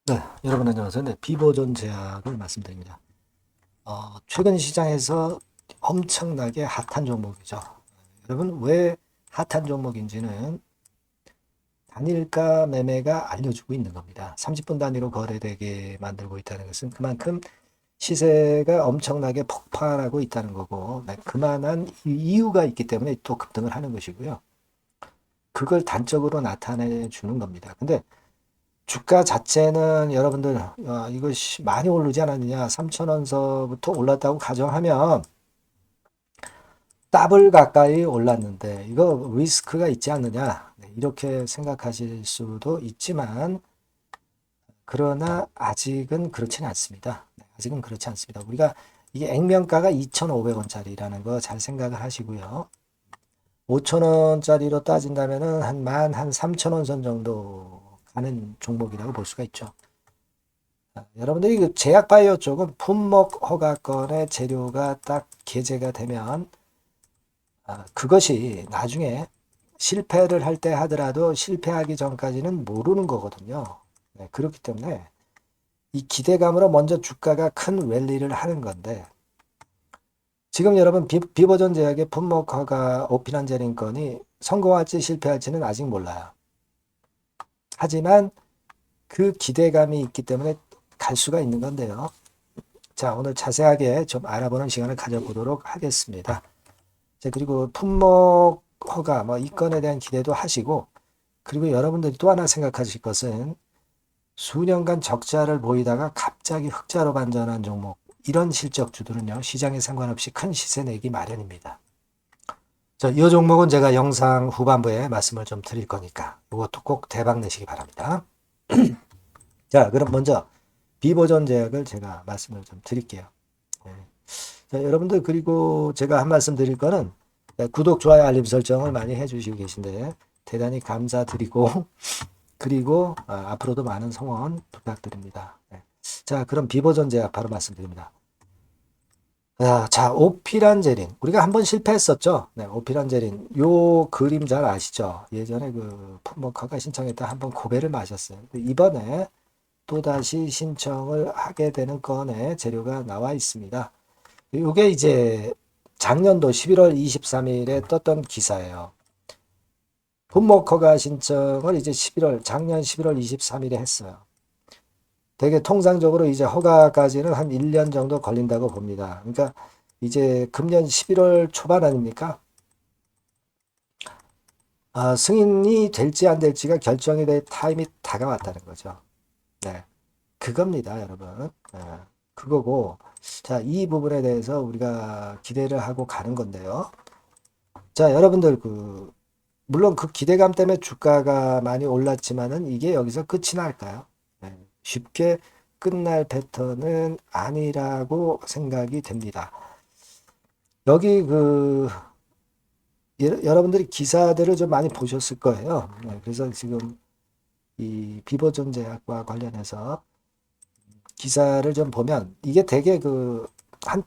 네, 여러분 안녕하세요. 네, 비보존 제약을 말씀드립니다. 최근 시장에서 엄청나게 핫한 종목이죠. 여러분, 왜 핫한 종목인지는 단일가 매매가 알려주고 있는 겁니다. 30분 단위로 거래되게 만들고 있다는 것은 그만큼 시세가 엄청나게 폭발하고 있다는 거고, 네, 그만한 이유가 있기 때문에 또 급등을 하는 것이고요. 그걸 단적으로 나타내 주는 겁니다. 근데 주가 자체는 여러분들 이거 많이 오르지 않았느냐 3,000원서부터 올랐다고 가정하면 더블 가까이 올랐는데 이거 리스크가 있지 않느냐 네, 이렇게 생각하실 수도 있지만 그러나 아직은 그렇지는 않습니다. 네, 아직은 그렇지 않습니다. 우리가 이게 액면가가 2,500원짜리라는 거 잘 생각을 하시고요. 5,000원짜리로 따진다면은 한 3,000원 선 정도 가는 종목이라고 볼 수가 있죠. 여러분들이 그 제약바이오 쪽은 품목 허가권의 재료가 딱 게재가 되면 그것이 나중에 실패를 할 때 하더라도 실패하기 전까지는 모르는 거거든요. 네, 그렇기 때문에 이 기대감으로 먼저 주가가 큰 랠리를 하는 건데 지금 여러분 비버전 제약의 품목 허가 오피란제린 건이 성공할지 실패할지는 아직 몰라요. 하지만 그 기대감이 있기 때문에 갈 수가 있는 건데요. 자, 오늘 자세하게 좀 알아보는 시간을 가져보도록 하겠습니다. 자, 그리고 품목 허가, 이 건에 대한 기대도 하시고, 그리고 여러분들이 또 하나 생각하실 것은 수년간 적자를 보이다가 갑자기 흑자로 반전한 종목, 이런 실적주들은요, 시장에 상관없이 큰 시세 내기 마련입니다. 자, 이 종목은 제가 영상 후반부에 말씀을 좀 드릴 거니까, 이것도 꼭 대박 내시기 바랍니다. 자, 그럼 먼저 비보전 제약을 제가 말씀을 좀 드릴게요. 네. 자, 여러분들 그리고 제가 한 말씀 드릴 거는 구독, 좋아요, 알림 설정을 많이 해주시고 계신데 대단히 감사드리고 그리고 앞으로도 많은 성원 부탁드립니다. 네. 자, 그럼 비보전 제약 바로 말씀드립니다. 자, 오피란제린 우리가 한번 실패했었죠. 네, 오피란제린 요 그림 잘 아시죠? 예전에 그 품목허가 신청했다 한번 고배를 마셨어요. 이번에 또다시 신청을 하게 되는 건에 재료가 나와 있습니다. 이게 이제 작년도 11월 23일에 떴던 기사예요. 품목 허가 신청을 이제 작년 11월 23일에 했어요. 되게 통상적으로 이제 허가까지는 한 1년 정도 걸린다고 봅니다. 그러니까 이제 금년 11월 초반 아닙니까? 승인이 될지 안 될지가 결정이 될 타임이 다가왔다는 거죠. 네. 그겁니다, 여러분. 그거고, 자, 이 부분에 대해서 우리가 기대를 하고 가는 건데요. 자, 여러분들, 물론 그 기대감 때문에 주가가 많이 올랐지만은 이게 여기서 끝이 날까요? 네, 쉽게 끝날 패턴은 아니라고 생각이 됩니다. 여기 여러분들이 기사들을 좀 많이 보셨을 거예요. 네, 그래서 지금 이 비버전 제약과 관련해서 기사를 좀 보면 이게 되게 한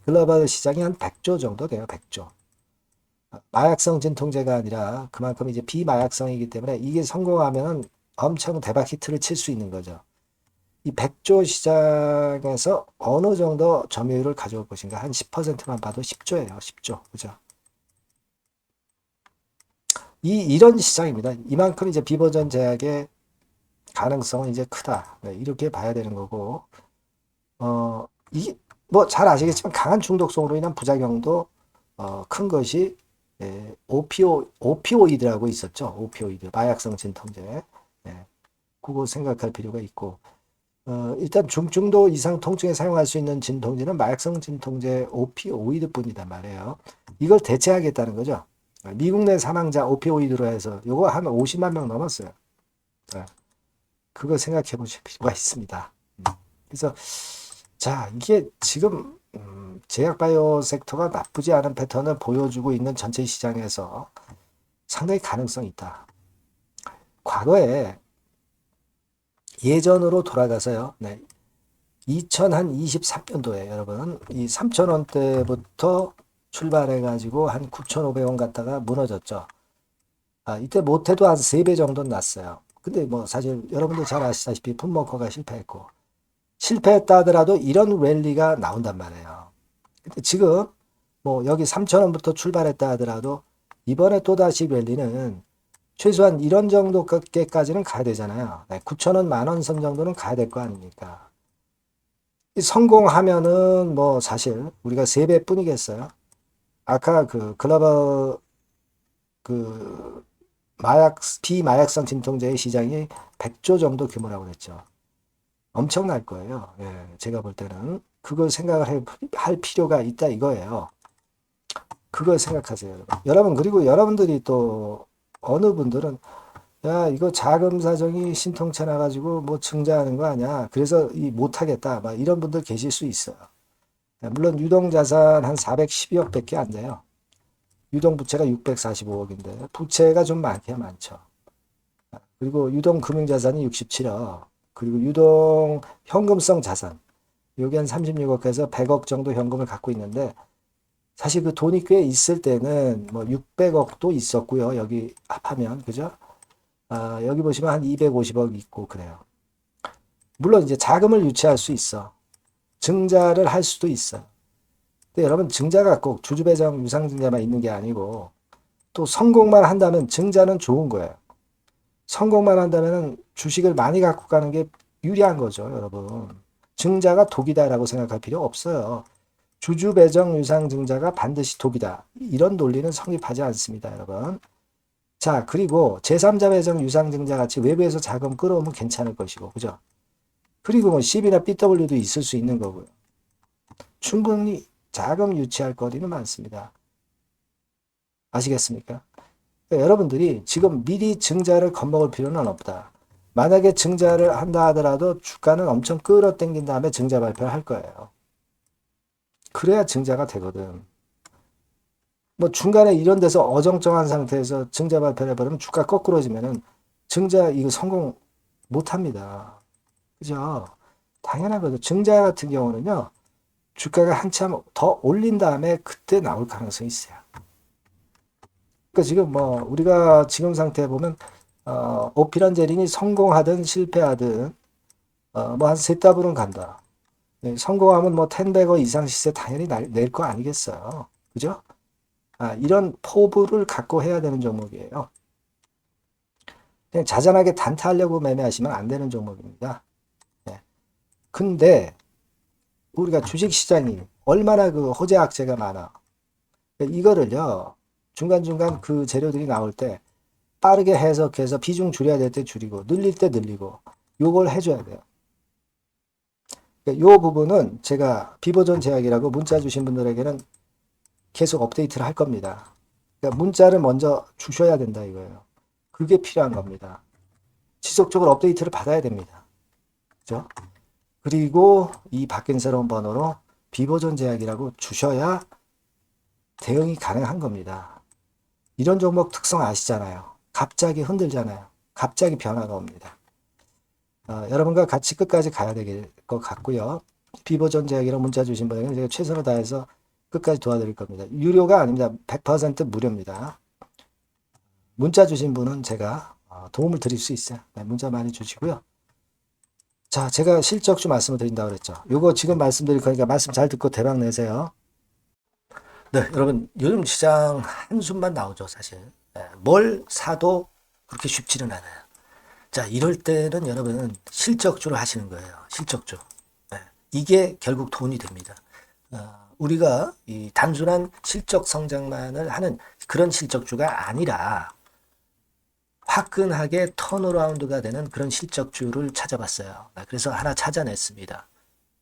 글로벌 시장이 한 100조 정도 돼요. 100조. 마약성 진통제가 아니라 그만큼 이제 비마약성이기 때문에 이게 성공하면 엄청 대박 히트를 칠 수 있는 거죠. 이 100조 시장에서 어느 정도 점유율을 가져올 것인가 한 10%만 봐도 10조예요. 10조. 그죠? 이런 시장입니다. 이만큼 이제 비버전 제약의 가능성은 이제 크다. 네, 이렇게 봐야 되는 거고, 이, 뭐 잘 아시겠지만 강한 중독성으로 인한 부작용도 큰 것이 오피오이드라고 있었죠. 오피오이드, 마약성 진통제. 네, 그거 생각할 필요가 있고, 일단 중증도 이상 통증에 사용할 수 있는 진통제는 마약성 진통제 오피오이드뿐이단 말이에요. 이걸 대체하겠다는 거죠. 미국 내 사망자 오피오이드로 해서 요거 한 50만 명 넘었어요. 네, 그거 생각해 보실 필요가 있습니다. 그래서 자, 이게 지금 제약바이오 섹터가 나쁘지 않은 패턴을 보여주고 있는 전체 시장에서 상당히 가능성이 있다. 과거에 예전으로 돌아가서요. 네. 2023년도에 여러분 이 3,000원대부터 출발해가지고 한 9,500원 갔다가 무너졌죠. 이때 못해도 한 3배 정도는 났어요. 근데 뭐 사실 여러분도 잘 아시다시피 풋먹커가 실패했고, 실패했다 하더라도 이런 랠리가 나온단 말이에요. 근데 지금 뭐 여기 3,000원부터 출발했다 하더라도 이번에 또다시 랠리는 최소한 이런 정도까지는 가야 되잖아요. 9,000원, 만원 선 정도는 가야 될 거 아닙니까? 성공하면은 뭐 사실 우리가 3배 뿐이겠어요. 아까 그 글로벌 그 비마약성 진통제의 시장이 100조 정도 규모라고 그랬죠. 엄청날 거예요. 예, 제가 볼 때는 그걸 생각을 할 필요가 있다 이거예요. 그걸 생각하세요, 여러분. 그리고 여러분들이 또 어느 분들은 야, 이거 자금 사정이 신통치 않아 가지고 뭐 증자하는 거 아니야. 그래서 못 하겠다. 막 이런 분들 계실 수 있어요. 예, 물론 유동 자산 한 412억밖에 안 돼요. 유동 부채가 645억인데 부채가 좀 많긴 많죠. 그리고 유동 금융자산이 67억. 그리고 유동 현금성 자산. 여기 한 36억에서 100억 정도 현금을 갖고 있는데 사실 그 돈이 꽤 있을 때는 뭐 600억도 있었고요. 여기 합하면 그죠? 아, 여기 보시면 한 250억 있고 그래요. 물론 이제 자금을 유치할 수 있어. 증자를 할 수도 있어. 근데 여러분 증자가 꼭 주주배정 유상증자만 있는 게 아니고 또 성공만 한다면 증자는 좋은 거예요. 성공만 한다면 주식을 많이 갖고 가는 게 유리한 거죠, 여러분. 증자가 독이다라고 생각할 필요 없어요. 주주 배정 유상 증자가 반드시 독이다. 이런 논리는 성립하지 않습니다, 여러분. 자, 그리고 제3자 배정 유상 증자 같이 외부에서 자금 끌어오면 괜찮을 것이고, 그죠? 그리고 뭐 CB나 BW도 있을 수 있는 거고요. 충분히 자금 유치할 거리는 많습니다. 아시겠습니까? 그러니까 여러분들이 지금 미리 증자를 겁먹을 필요는 없다. 만약에 증자를 한다 하더라도 주가는 엄청 끌어당긴 다음에 증자 발표를 할 거예요. 그래야 증자가 되거든. 뭐 중간에 이런 데서 어정쩡한 상태에서 증자 발표를 해버리면 주가 거꾸로지면은 증자 이거 성공 못 합니다. 그죠? 당연한 거죠. 증자 같은 경우는요, 주가가 한참 더 올린 다음에 그때 나올 가능성이 있어요. 그러니까 지금 뭐 우리가 지금 상태 보면 오피란제린이 성공하든 실패하든 뭐 한 세 답으로는 간다. 네, 성공하면 뭐 10배거 이상 시세 당연히 낼 거 아니겠어요. 그죠? 아, 이런 포부를 갖고 해야 되는 종목이에요. 그냥 자잘하게 단타하려고 매매하시면 안 되는 종목입니다. 네. 근데 우리가 주식시장이 얼마나 그 호재 악재가 많아. 이거를요, 중간중간 그 재료들이 나올 때 빠르게 해석해서 비중 줄여야 될 때 줄이고, 늘릴 때 늘리고, 요걸 해줘야 돼요. 요 부분은 제가 비보존 제약이라고 문자 주신 분들에게는 계속 업데이트를 할 겁니다. 그러니까 문자를 먼저 주셔야 된다 이거예요. 그게 필요한 겁니다. 지속적으로 업데이트를 받아야 됩니다. 그죠? 그리고 이 바뀐 새로운 번호로 비보존 제약이라고 주셔야 대응이 가능한 겁니다. 이런 종목 특성 아시잖아요. 갑자기 흔들잖아요. 갑자기 변화가 옵니다. 여러분과 같이 끝까지 가야 될 것 같고요. 비보존 제약이라고 문자 주신 분에게는 제가 최선을 다해서 끝까지 도와드릴 겁니다. 유료가 아닙니다. 100% 무료입니다. 문자 주신 분은 제가 도움을 드릴 수 있어요. 네, 문자 많이 주시고요. 자, 제가 실적주 말씀을 드린다고 그랬죠. 요거 지금 말씀드릴 거니까 말씀 잘 듣고 대박 내세요. 네, 여러분 요즘 시장 한숨만 나오죠, 사실. 네, 뭘 사도 그렇게 쉽지는 않아요. 자, 이럴 때는 여러분은 실적주를 하시는 거예요. 실적주. 네, 이게 결국 돈이 됩니다. 우리가 이 단순한 실적 성장만을 하는 그런 실적주가 아니라 화끈하게 턴어라운드가 되는 그런 실적주를 찾아봤어요. 그래서 하나 찾아냈습니다.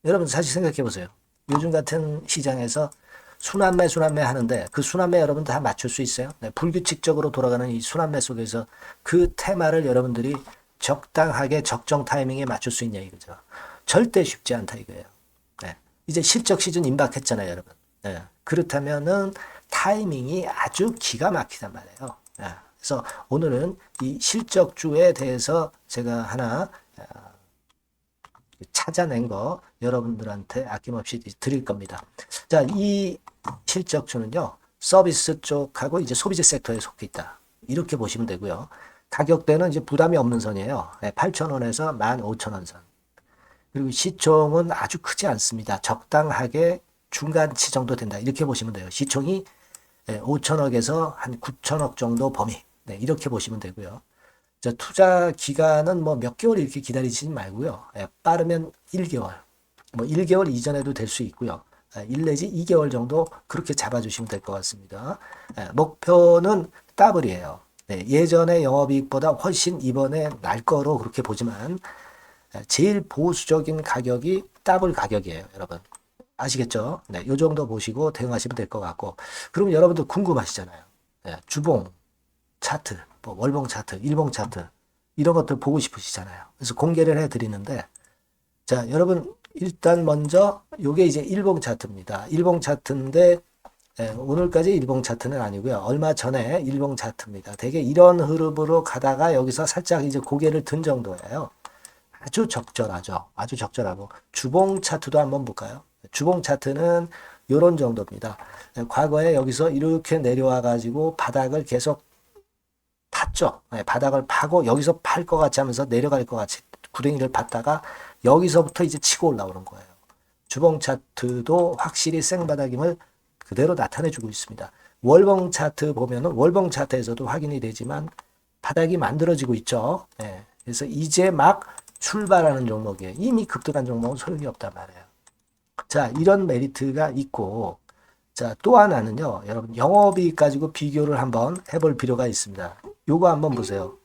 여러분 사실 생각해 보세요. 요즘 같은 시장에서 순환매 하는데 그 순환매 여러분 다 맞출 수 있어요? 네, 불규칙적으로 돌아가는 이 순환매 속에서 그 테마를 여러분들이 적당하게 적정 타이밍에 맞출 수 있냐 이거죠. 절대 쉽지 않다 이거예요. 네, 이제 실적 시즌 임박했잖아요, 여러분. 네, 그렇다면은 타이밍이 아주 기가 막히단 말이에요. 네, 그래서 오늘은 이 실적주에 대해서 제가 하나 찾아낸 거 여러분들한테 아낌없이 드릴 겁니다. 자, 이 실적주는요, 서비스 쪽하고 이제 소비재 섹터에 속해 있다. 이렇게 보시면 되고요. 가격대는 이제 부담이 없는 선이에요. 8,000원에서 15,000원 선. 그리고 시총은 아주 크지 않습니다. 적당하게 중간치 정도 된다. 이렇게 보시면 돼요. 시총이 5천억에서 한 9천억 정도 범위. 네, 이렇게 보시면 되고요. 자, 투자 기간은 뭐 몇 개월 이렇게 기다리지 말고요. 빠르면 1개월, 뭐 1개월 이전에도 될 수 있고요. 1 내지 2개월 정도 그렇게 잡아주시면 될 것 같습니다. 목표는 더블이에요. 네, 예전의 영업이익보다 훨씬 이번에 날 거로 그렇게 보지만 제일 보수적인 가격이 더블 가격이에요, 여러분. 아시겠죠? 네, 요 정도 보시고 대응하시면 될 것 같고. 그럼 여러분들 궁금하시잖아요. 네, 주봉 차트, 뭐 월봉 차트, 일봉 차트 이런 것들 보고 싶으시잖아요. 그래서 공개를 해드리는데, 자, 여러분 일단 먼저 요게 이제 일봉 차트입니다. 일봉 차트인데 오늘까지 일봉 차트는 아니고요. 얼마 전에 일봉 차트입니다. 되게 이런 흐름으로 가다가 여기서 살짝 이제 고개를 든 정도예요. 아주 적절하죠. 아주 적절하고. 주봉 차트도 한번 볼까요? 주봉 차트는 이런 정도입니다. 과거에 여기서 이렇게 내려와 가지고 바닥을 계속 팠죠. 바닥을 파고 여기서 팔 것 같이 하면서 내려갈 것 같이 구덩이를 팠다가 여기서부터 이제 치고 올라오는 거예요. 주봉 차트도 확실히 생바닥임을 그대로 나타내주고 있습니다. 월봉 차트 보면은 월봉 차트에서도 확인이 되지만 바닥이 만들어지고 있죠. 그래서 이제 막 출발하는 종목이에요. 이미 급등한 종목은 소용이 없단 말이에요. 자, 이런 메리트가 있고, 자, 또 하나는요, 여러분, 영업이익 가지고 비교를 한번 해볼 필요가 있습니다. 요거 한번 보세요.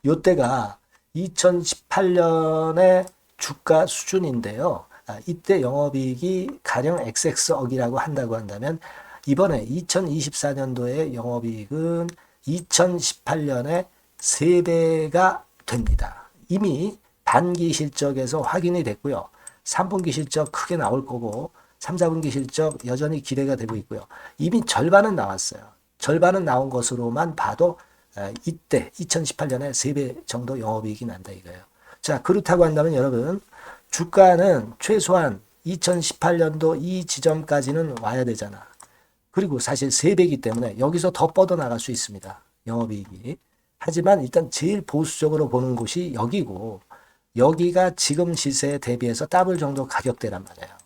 요때가 2018년의 주가 수준인데요. 이때 영업이익이 가령 XX억이라고 한다고 한다면, 이번에 2024년도의 영업이익은 2018년에 3배가 됩니다. 이미 단기 실적에서 확인이 됐고요. 3분기 실적 크게 나올 거고 3, 4분기 실적 여전히 기대가 되고 있고요. 이미 절반은 나왔어요. 절반은 나온 것으로만 봐도 이때 2018년에 3배 정도 영업이익이 난다 이거예요. 자, 그렇다고 한다면 여러분 주가는 최소한 2018년도 이 지점까지는 와야 되잖아. 그리고 사실 3배이기 때문에 여기서 더 뻗어나갈 수 있습니다. 영업이익이. 하지만 일단 제일 보수적으로 보는 곳이 여기고 여기가 지금 시세에 대비해서 더블 정도 가격대란 말이에요.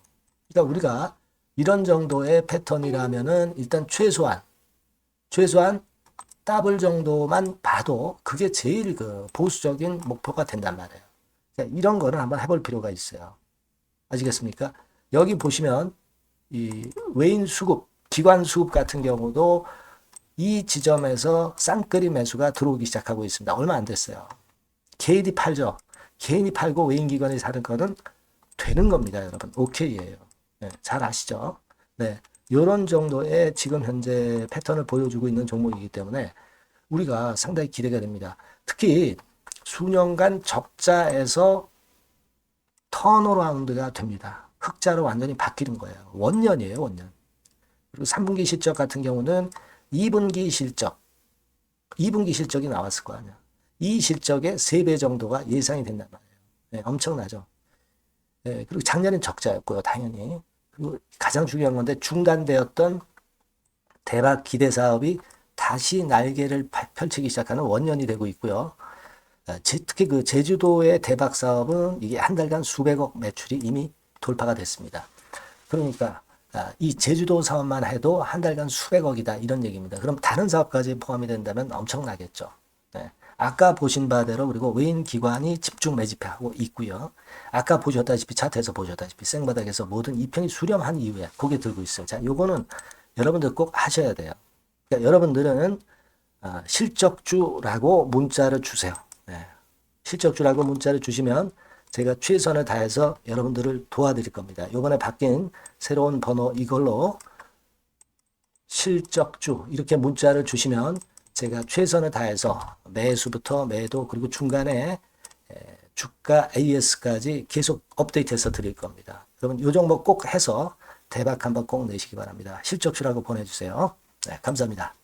그러니까 우리가 이런 정도의 패턴이라면은 일단 최소한 더블 정도만 봐도 그게 제일 그 보수적인 목표가 된단 말이에요. 그러니까 이런 거를 한번 해볼 필요가 있어요. 아시겠습니까? 여기 보시면 이 외인 수급, 기관 수급 같은 경우도 이 지점에서 쌍끌이 매수가 들어오기 시작하고 있습니다. 얼마 안 됐어요. 개인이 팔죠. 개인이 팔고 외인기관이 사는 거는 되는 겁니다, 여러분. 오케이예요. 네, 잘 아시죠? 네, 이런 정도의 지금 현재 패턴을 보여주고 있는 종목이기 때문에 우리가 상당히 기대가 됩니다. 특히 수년간 적자에서 턴어라운드가 됩니다. 흑자로 완전히 바뀌는 거예요. 원년이에요, 원년. 그리고 3분기 실적 같은 경우는 2분기 실적이 나왔을 거 아니야. 이 실적의 3배 정도가 예상이 된단 말이에요. 네, 엄청나죠. 네, 그리고 작년엔 적자였고요, 당연히. 그리고 가장 중요한 건데 중단되었던 대박 기대 사업이 다시 날개를 펼치기 시작하는 원년이 되고 있고요. 특히 그 제주도의 대박 사업은 이게 한 달간 수백억 매출이 이미 돌파가 됐습니다. 그러니까 이 제주도 사업만 해도 한 달간 수백억이다 이런 얘기입니다. 그럼 다른 사업까지 포함이 된다면 엄청나겠죠. 네. 아까 보신 바대로 그리고 외인 기관이 집중 매집하고 있고요. 아까 보셨다시피 차트에서 보셨다시피 생바닥에서 모든 이평이 수렴한 이후에 고개 들고 있어요. 자, 요거는 여러분들 꼭 하셔야 돼요. 그러니까 여러분들은 실적주라고 문자를 주세요. 네. 실적주라고 문자를 주시면 제가 최선을 다해서 여러분들을 도와드릴 겁니다. 요번에 바뀐 새로운 번호 이걸로 실적주 이렇게 문자를 주시면 제가 최선을 다해서 매수부터 매도 그리고 중간에 주가 AS까지 계속 업데이트해서 드릴 겁니다. 여러분 요 종목 꼭 해서 대박 한번 꼭 내시기 바랍니다. 실적주라고 보내주세요. 네, 감사합니다.